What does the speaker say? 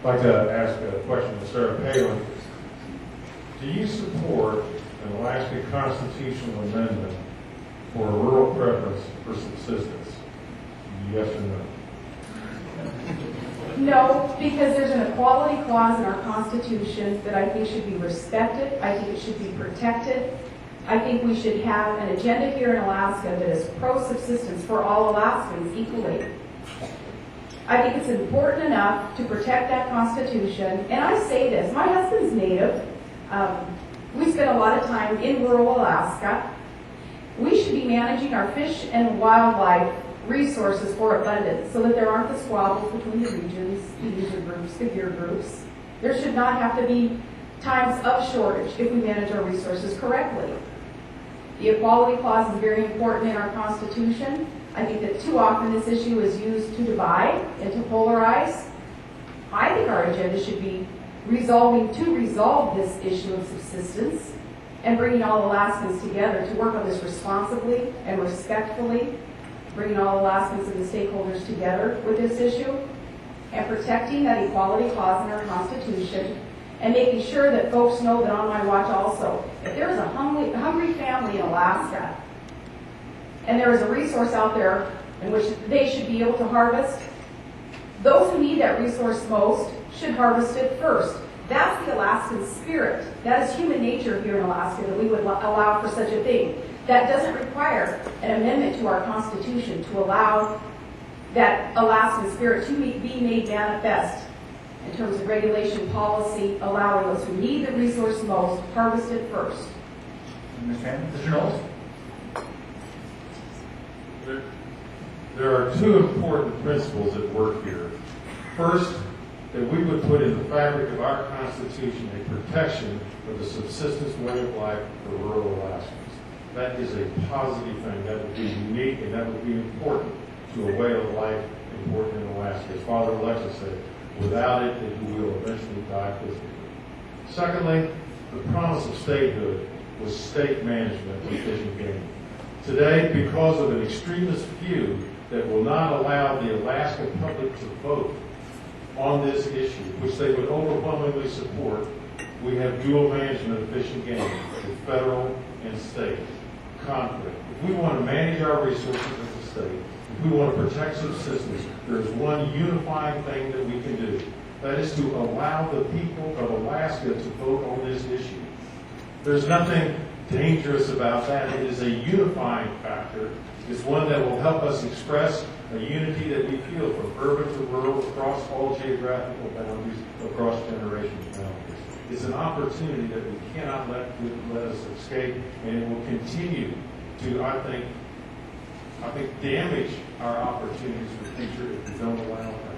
I'd like to ask a question to Sarah Palin. Do you support an Alaska constitutional amendment for a rural preference for subsistence? Yes or no? No, because there's an equality clause in our Constitution that I think should be respected. I think it should be protected. I think we should have an agenda here in Alaska that is pro-subsistence for all Alaskans equally. I think it's important enough to protect that Constitution. And I say this, my husband's Native. We spend a lot of time in rural Alaska. We should be managing our fish and wildlife resources for abundance so that there aren't the squabbles between the regions, the user groups, the gear groups. There should not have to be times of shortage if we manage our resources correctly. The equality clause is very important in our Constitution. I think that too often this issue is used to divide and to polarize. I think our agenda should be resolve this issue of subsistence and bringing all Alaskans together to work on this responsibly and respectfully, bringing all Alaskans and the stakeholders together with this issue, and protecting that equality clause in our Constitution, and making sure that folks know that on my watch also, if there is a hungry family in Alaska, and there is a resource out there in which they should be able to harvest, those who need that resource most should harvest it first. That's the Alaskan spirit. That is human nature here in Alaska, that we would allow for such a thing. That doesn't require an amendment to our Constitution to allow that Alaskan spirit to be made manifest in terms of regulation policy, allowing those who need the resource most harvest it first. Mr. Knowles? There are two important principles at work here. First, that we would put in the fabric of our Constitution a protection of the subsistence way of life for rural Alaskans. That is a positive thing. That would be unique and that would be important to a way of life important in Alaska. As Father Alexis said, without it, it will eventually die physically. Secondly, the promise of statehood was state management of fish and game. Today, because of an extremist few that will not allow the Alaska public to vote on this issue, which they would overwhelmingly support, we have dual management of fish and game, with federal and state conflict. If we want to manage our resources as a state, if we want to protect subsistence, there's one unifying thing that we can do. That is to allow the people of Alaska to vote on this issue. There's nothing dangerous about that. It is a unifying factor. It's one that will help us express a unity that we feel from urban to rural, across all geographical boundaries, across generational boundaries. It's an opportunity that we cannot let us escape, and it will continue to, I think, damage our opportunities for the future if we don't allow that.